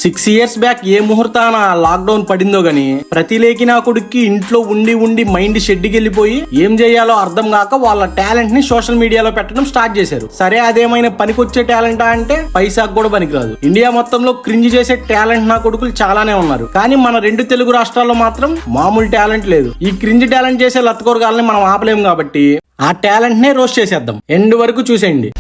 6 years back ఏ ముహూర్తాన lockdown పడిందో గాని ప్రతి లేకి నా కొడుక్కి ఇంట్లో ఉండి ఉండి మైండ్ షెడ్కి వెళ్ళిపోయి ఏం చేయాలో అర్థం కాక వాళ్ళ టాలెంట్ ని సోషల్ మీడియాలో పెట్టడం స్టార్ట్ చేశారు. సరే అదేమైనా పనికొచ్చే టాలెంటా అంటే పైసాకు కూడా పనికిరాదు. ఇండియా మొత్తంలో క్రింజ్ చేసే టాలెంట్ నా కొడుకులు చాలానే ఉన్నారు, కానీ మన 2 తెలుగు రాష్ట్రాల్లో మాత్రం మామూలు టాలెంట్ లేదు. ఈ క్రింజ్ టాలెంట్ చేసే లత్కోరగాలని మనం ఆపలేము కాబట్టి ఆ టాలెంట్ నే రోస్ట్ చేసేద్దాం. ఎండ్ వరకు చూసేయండి.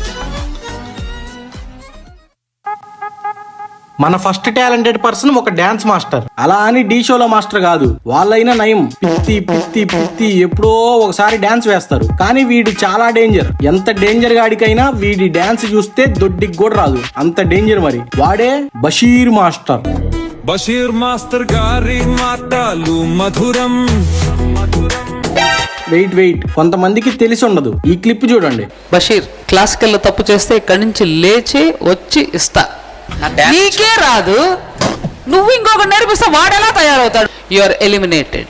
మన ఫస్ట్ టాలెంటెడ్ పర్సన్ ఒక డాన్స్ మాస్టర్. అలా అని డీ షోలో మాస్టర్ కాదు, వాళ్ళైనా నయం. పిత్తి పిత్తి పిత్తి ఎప్పుడో ఒకసారి డాన్స్ వేస్తారు, కానీ వీడి చాలా డేంజర్. ఎంత డేంజర్ గాడికైనా వీడి డాన్స్ చూస్తే దొడ్డికి కూడా రాదు, అంత డేంజర్. మరి వాడే బషీర్ మాస్టర్. బషీర్ మాస్టర్ గారి మాటలు మధురం. వెయిట్ కొంతమందికి తెలిసి ఉండదు, ఈ క్లిప్ చూడండి. బషీర్ క్లాసికల్ లో తప్పు చేస్తే ఇక్కడి నుంచి లేచి వచ్చి ఇస్తా. నీకే రాదు, నువ్వు ఇంకొక నేర్పిస్తే వాడెలా తయారవుతాడు? You are eliminated.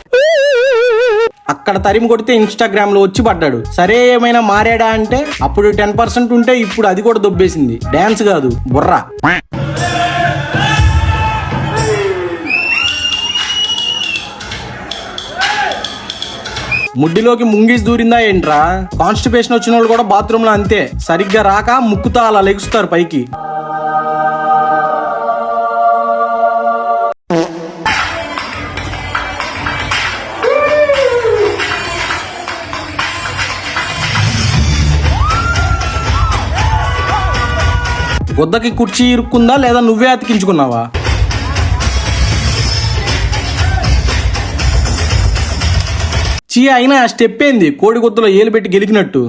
అక్కడ తరిమి కొడితే ఇన్స్టాగ్రామ్ లో వచ్చి పడ్డాడు. సరే ఏమైనా మారాడా అంటే అప్పుడు 10% ఉంటే ఇప్పుడు అది కూడా దొబ్బేసింది. డాన్స్ కాదు, బుర్రా. ముడ్డిలోకి ముంగీసి దూరిందా ఏంట్రా? కాన్స్టిపేషన్ వచ్చిన వాళ్ళు కూడా బాత్రూమ్ లో అంతే, సరిగ్గా రాక ముక్కుతా అలా లెగుస్తారు పైకి. గుద్దకి కుర్చీ ఇరుక్కుందా లేదా నువ్వే అతికించుకున్నావా? చీ, అయినా ఆ స్టెప్ ఏంది? కోడి గుద్దలో ఏలు పెట్టి గెలికినట్టు.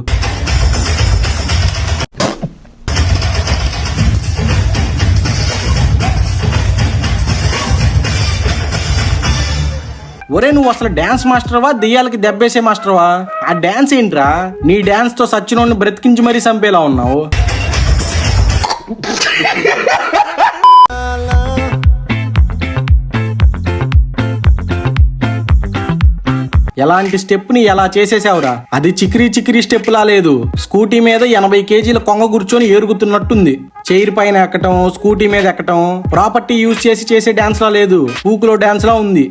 ఒరే, నువ్వు అసలు డాన్స్ మాస్టర్వా దెయ్యాలకి దెబ్బేసే మాస్టర్వా? ఆ డాన్స్ ఏంట్రా? నీ డాన్స్ తో సచ్చినోడిని బ్రతికించి మరీ చంపేలా ఉన్నావు. ఎలాంటి స్టెప్ ని ఎలా చేసేసావురా? అది చికిరీ స్టెప్ లా లేదు, స్కూటీ మీద 80 kgల కొంగ కూర్చొని ఏరుగుతున్నట్టుంది. చైర్ పైన ఎక్కటం, స్కూటీ మీద ఎక్కటం, ప్రాపర్టీ యూజ్ చేసి చేసే డాన్స్ లా లేదు, పూకులో డాన్స్ లా ఉంది.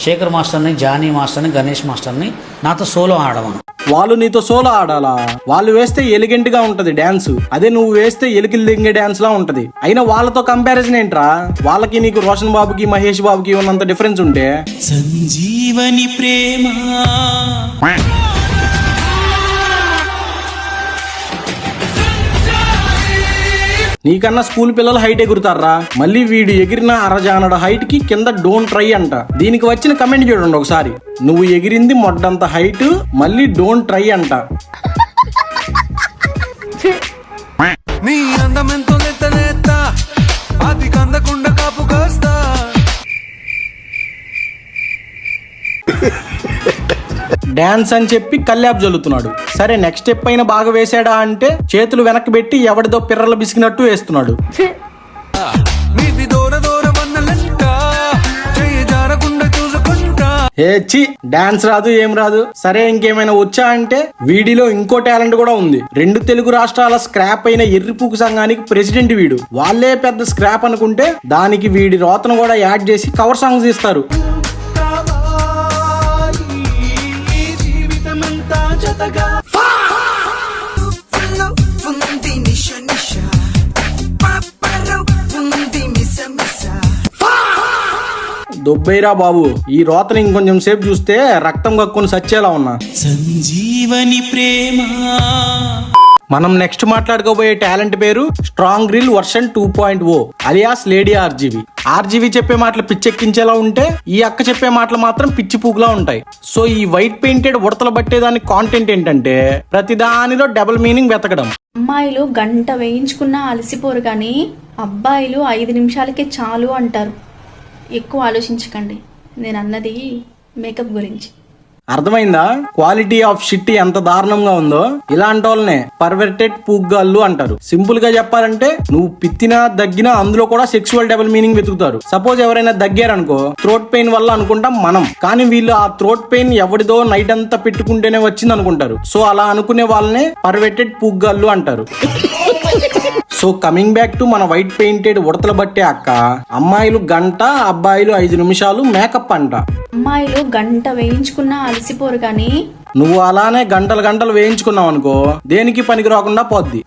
శేఖర్ మాస్టర్ని, జానీ మాస్టర్ని, గణేష్ మాస్టర్ని నాతో సోలో ఆడమను. వాళ్ళు నీతో సోలో ఆడాలా? వాళ్ళు వేస్తే ఎలిగెంట్ గా ఉంటది డాన్స్, అదే నువ్వు వేస్తే ఎలికిలు దింగే డాన్స్ లా ఉంటది. అయినా వాళ్ళతో కంపారిజన్ ఏంట్రా? వాళ్ళకి నీకు రోషన్ బాబుకి మహేష్ బాబుకి ఉన్నంత డిఫరెన్స్ ఉంటే సంజీవని ప్రేమ. నీకన్నా స్కూల్ పిల్లలు హైట్ ఎగురుతారా? మళ్ళీ వీడు ఎగిరిన అరజానడ హైట్ కి కింద డోంట్ ట్రై అంట. దీనికి వచ్చిన కమెంట్ చూడండి ఒకసారి. నువ్వు ఎగిరింది మొడ్డంత హైట్, మళ్ళీ డోంట్ ట్రై అంట. నీ అందమెంతో నెత్త అది కందకుండా కాపు కాస్తా. డాన్స్ అని చెప్పి కల్లాబ్ జల్లుతున్నాడు. సరే నెక్స్ట్ స్టెప్ అయినా బాగా వేసాడా అంటే చేతులు వెనక్కి పెట్టి ఎవడిదో పిర్రలు బిసికినట్టు వేస్తున్నాడు. డాన్స్ రాదు, ఏం రాదు. సరే ఇంకేమైనా వచ్చా అంటే వీడిలో ఇంకో టాలెంట్ కూడా ఉంది. 2 తెలుగు రాష్ట్రాల స్క్రాప్ అయిన ఎర్రిపూకు సంఘానికి ప్రెసిడెంట్ వీడు. వాళ్ళే పెద్ద స్క్రాప్ అనుకుంటే దానికి వీడి రోతను కూడా యాడ్ చేసి కవర్ సాంగ్స్ ఇస్తారు. దొబ్బైరా బాబు, ఈ రోతని ఇంకొంచెం సేపు చూస్తే రక్తం కక్కుని సచ్చేలా ఉన్నా. సంజీవని ప్రేమ. మనం నెక్స్ట్ మాట్లాడుకోబోయే టాలెంట్ పేరు strong girl version 2.0 alias lady RGV. RGV చెప్పే మాటలు పిచ్చెక్కించేలా ఉంటే ఈ అక్క చెప్పే మాటలు మాత్రం పిచ్చి పూకులా ఉంటాయి. సో ఈ వైట్ పెయింటెడ్ ఉడతలు పట్టేదాని కాంటెంట్ ఏంటంటే ప్రతి దానిలో డబుల్ మీనింగ్ వెతకడం. అమ్మాయిలు గంట వేయించుకున్నా అలసిపోరు, కానీ అబ్బాయిలు 5 నిమిషాలకే చాలు అంటారు. ఎక్కువ ఆలోచించకండి, నేను అన్నది మేకప్ గురించి. అర్థమైందా? క్వాలిటీ ఆఫ్ షిట్ ఎంత దారుణంగా ఉందో. ఇలాంటి వాళ్ళనే పర్వర్టెడ్ పూగ్గాళ్ళు అంటారు. సింపుల్ గా చెప్పాలంటే నువ్వు పిత్తినా దగ్గినా అందులో కూడా సెక్సువల్ డబుల్ మీనింగ్ వెతుకుతారు. సపోజ్ ఎవరైనా దగ్గారనుకో, థ్రోట్ పెయిన్ వల్ల అనుకుంటాం మనం, కానీ వీళ్ళు ఆ థ్రోట్ పెయిన్ ఎవరిదో నైట్ అంతా పెట్టుకుంటేనే వచ్చింది అనుకుంటారు. సో అలా అనుకునే వాళ్ళనే పర్వర్టెడ్ పూగ్గాళ్ళు అంటారు. సో కమింగ్ బ్యాక్ టు మన వైట్ పెయింటెడ్ ఉడతల బట్టే అక్క, అమ్మాయిలు గంట, అబ్బాయిలు 5 నిమిషాలు మేకప్ అంట. అమ్మాయిలు గంట వేయించుకున్నా అలసిపోరు కానీ నువ్వు అలానే గంటలు గంటలు వేయించుకున్నావు అనుకో దేనికి పనికి రాకుండా పోద్ది.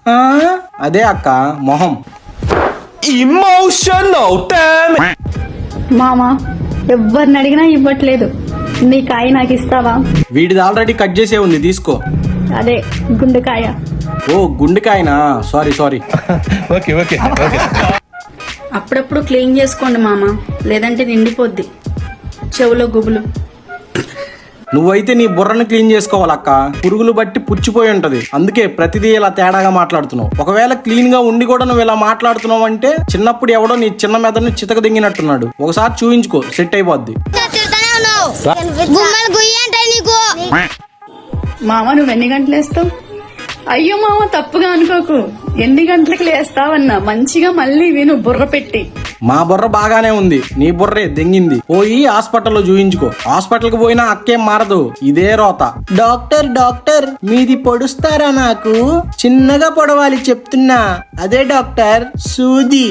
అదే అక్క మొహం. మామ ఎవరిని అడిగినా ఇవ్వట్లేదు, నీ కాయ నాకు ఇస్తావా? వీడిది ఆల్రెడీ కట్ చేసే ఉంది, తీసుకో. అదే గుండెకాయ. ఓ గుండెకాయనా, సారీ. అప్పుడప్పుడు క్లీన్ చేసుకోండి మామ, లేదంటే నిండిపోద్ది చెవులో గుబులు. నువ్వైతే నీ బుర్రని క్లీన్ చేసుకోవాలక్క, పురుగులు బట్టి పుచ్చిపోయి ఉంటది, అందుకే ప్రతిదీ ఇలా తేడాగా మాట్లాడుతున్నావు. ఒకవేళ క్లీన్ గా ఉండి కూడా నువ్వు ఇలా మాట్లాడుతున్నావు అంటే చిన్నప్పుడు ఎవడో నీ చిన్న మెదడుని చితక దింగినట్టున్నాడు. ఒకసారి చూయించుకో, సెట్ అయిపోద్ది. మామ నువ్వు ఎన్ని గంటలు వేస్తావు? అయ్యో మామ తప్పుగా అనుకోకు, ఎన్ని గంటలకు లేస్తావన్నా మంచిగా మళ్ళీ విను బుర్ర పెట్టి. మా బుర్ర బాగానే ఉంది, నీ బుర్రే దెంగింది. పోయి హాస్పిటల్లో చూయించుకో. హాస్పిటల్ కి పోయినా అక్కేం మారదు, ఇదే రోత. డాక్టర్ మీది పొడుస్తారా? నాకు చిన్నగా పొడవాలి చెప్తున్నా. అదే డాక్టర్, సూది.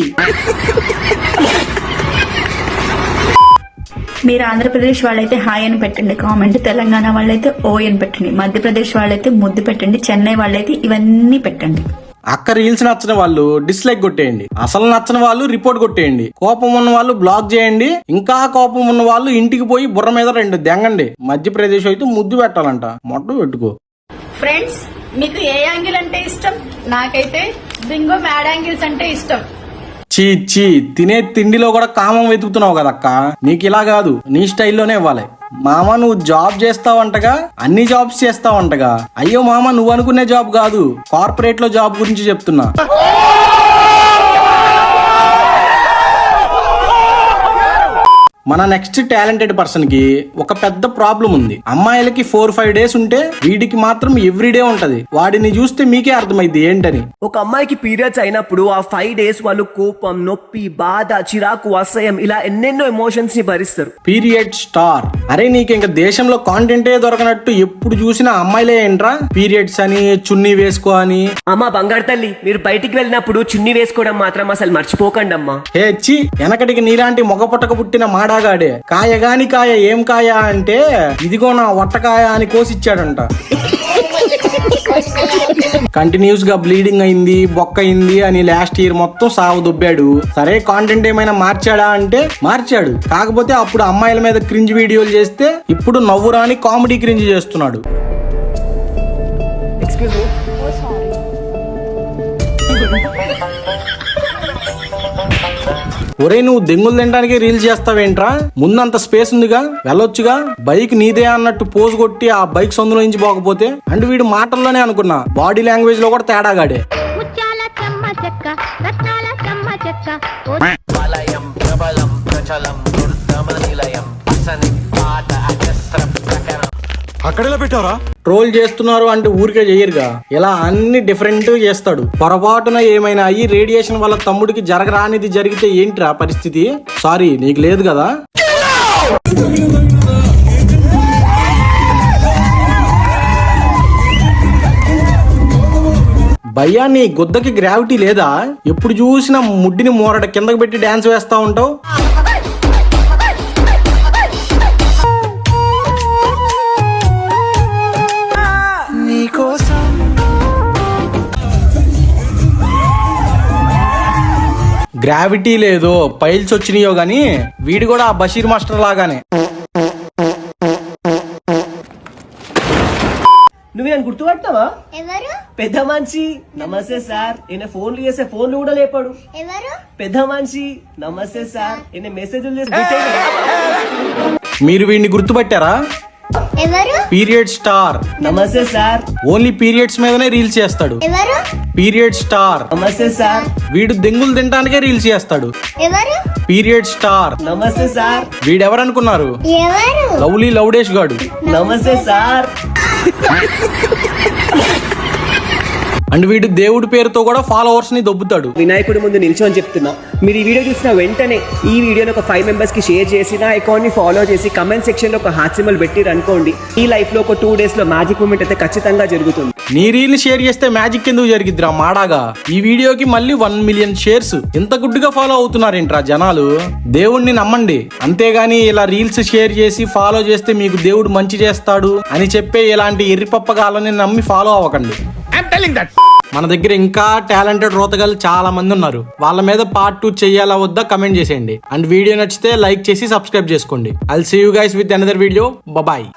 మీరు ఆంధ్రప్రదేశ్ వాళ్ళైతే హాయ్ అని పెట్టండి కామెంట్, తెలంగాణ వాళ్ళైతే ఓ అని పెట్టండి, మధ్యప్రదేశ్ వాళ్ళైతే ముద్దు పెట్టండి, చెన్నై వాళ్ళైతే ఇవన్నీ పెట్టండి. అక్క రీల్స్ నచ్చిన వాళ్ళు డిస్లైక్ కొట్టేయండి, అసలు నచ్చని వాళ్ళు రిపోర్ట్ కొట్టేయండి, కోపం ఉన్న వాళ్ళు బ్లాక్ చేయండి, ఇంకా కోపం ఉన్న వాళ్ళు ఇంటికి పోయి బుర్ర మీద 2 దెంగండి. మధ్యప్రదేశ్ అయితే ముద్దు పెట్టాలంట, మొట్టు పెట్టుకో. ఫ్రెండ్స్ మీకు ఏ యాంగిల్ అంటే ఇష్టం? నాకైతే బింగో మ్యాడ్ యాంగిల్స్ అంటే ఇష్టం. చీ తినే తిండిలో కూడా కామం వెతుకుతున్నావు కదక్క, నీకు ఇలా కాదు, నీ స్టైల్లోనే ఇవ్వాలి. మామ నువ్వు జాబ్ చేస్తావంటగా, అన్ని జాబ్స్ చేస్తావంటగా. అయ్యో మామ నువ్వు అనుకునే జాబ్ కాదు, కార్పొరేట్ లో జాబ్ గురించి చెప్తున్నా. మన నెక్స్ట్ టాలెంటెడ్ పర్సన్ కి ఒక పెద్ద ప్రాబ్లం ఉంది. అమ్మాయిలకి 4-5 డేస్ ఉంటే వీడికి మాత్రం ఎవ్రీడే ఉంటది. వాడిని చూస్తే మీకే అర్థమైంది ఏంటని. ఒక అమ్మాయికి పీరియడ్స్ అయినప్పుడు ఆ 5 డేస్ వాళ్ళు కోపం, నొప్పి, బాధ, చిరాకు, అసహ్యం ఇలా ఎన్నెన్నో ఎమోషన్స్ ని భరిస్తారు. Period star. అరే నీకు ఇంకా దేశంలో కాంటెంటే దొరకనట్టు ఎప్పుడు చూసినా అమ్మాయిలే ఏంట్రా పీరియడ్స్ అని, చున్నీ వేసుకో అని. అమ్మా బంగారు తల్లి, మీరు బయటికి వెళ్ళినప్పుడు చున్నీ వేసుకోవడం మాత్రం అసలు మర్చిపోకండి అమ్మా. హే చి, వెనకటికి నీలాంటి మొగ పుట్టక పుట్టిన మాడాగాడే కాయగాని కాయ ఏం కాయ అంటే ఇదిగో నా వట్టకాయ అని కోసిచ్చాడంట. కంటిన్యూస్ గా బ్లీడింగ్ అయింది, బొక్క అయింది అని లాస్ట్ ఇయర్ మొత్తం సాగు దుబ్బాడు. సరే కాంటెంట్ ఏమైనా మార్చాడా అంటే మార్చాడు, కాకపోతే అప్పుడు అమ్మాయిల మీద క్రింజ్ వీడియోలు చేస్తే ఇప్పుడు నవ్వురాని కామెడీ క్రింజ్ చేస్తున్నాడు. ఒరే నువ్వు దెంగులు తినడానికి రీల్స్ చేస్తావేంట్రా? ముందంత స్పేస్ ఉందిగా, వెళ్ళొచ్చుగా. బైక్ నీదే అన్నట్టు పోజ్ కొట్టి ఆ బైక్ సందులో నుంచి పోకపోతే. అండ్ వీడు మాటల్లోనే అనుకున్నా, బాడీ లాంగ్వేజ్ లో కూడా తేడాగాడే. అక్కడెలా పెట్టారా? ట్రోల్ చేస్తున్నారు అంటే ఊరికే చేయరుగా, ఇలా అన్ని డిఫరెంట్ చేస్తాడు. పొరపాటున ఏమైనా అయ్యి రేడియేషన్ వల్ల తమ్ముడికి జరగరానిది జరిగితే ఏంట్రా పరిస్థితి? సారీ నీకు లేదు కదా. భయ్యా నీ గుద్దకి గ్రావిటీ లేదా? ఎప్పుడు చూసినా ముడ్డిని మోరట కిందకి పెట్టి డాన్స్ వేస్తా ఉంటావు. గ్రావిటీ లేదో పైల్స్ వచ్చినాయో గాని వీడు కూడా ఆ బషీర్ మాస్టర్ లాగానే. నువ్వేం గుర్తుపట్టావా? పెద్ద మనిషి. నమస్తే సార్. ఈయన ఫోన్లు చేసే ఫోన్లు కూడా లేపాడు. పెద్ద మనిషి. నమస్తే సార్. ఈయన మెసేజ్లు చేసి మీరు వీడిని గుర్తుపట్టారా? Period star. నమస్తే సార్. ఓన్లీ పీరియడ్స్ మీదనే రీల్స్ చేస్తాడు. Period star. నమస్తే సార్. వీడు దెంగులు తినడానికే రీల్స్ చేస్తాడు. Period star. నమస్తే సార్. వీడెవరనుకున్నారు? లవ్లీ లౌడేష్ గాడు. నమస్తే సార్. అండ్ వీడు దేవుడి పేరుతో కూడా ఫాలోవర్స్ ని దొబ్బుతాడు. వినాయకుడి ముందు నిల్చొని చెప్తున్నా, మీరు ఈ వీడియో చూసిన వెంటనే ఈ వీడియోని ఒక 5 మెంబర్స్ కి షేర్ చేసి నా అకౌంట్ ని ఫాలో చేసి కమెంట్ సెక్షన్ లో ఒక హార్ట్ సింబల్ పెట్టిరు అనుకోండి, ఈ లైఫ్ లో ఒక 2 days లో మ్యాజిక్ మూమెంట్ అయితే ఖచ్చితంగా జరుగుతుంది. నీ రీల్ షేర్ చేస్తే మ్యాజిక్ ఎందుకు జరిగిద్దిరా మాడాగా? ఈ వీడియోకి మళ్ళీ 1 million షేర్స్. ఎంత గుడ్డుగా ఫాలో అవుతున్నారేంట్రా జనాలు? దేవుణ్ణి నమ్మండి, అంతేగాని ఇలా రీల్స్ షేర్ చేసి ఫాలో చేస్తే మీకు దేవుడు మంచి చేస్తాడు అని చెప్పే ఇలాంటి ఎర్రిపప్పగాలని నమ్మి ఫాలో అవ్వకండి. మన దగ్గర ఇంకా టాలెంటెడ్ రోతగాళ్ళు చాలా మంది ఉన్నారు. వాళ్ళ మీద పార్ట్ 2 చెయ్యాలా వద్దా కమెంట్ చేసేయండి. అండ్ వీడియో నచ్చితే లైక్ చేసి సబ్స్క్రైబ్ చేసుకోండి. I'll see you guys with another video. Bye.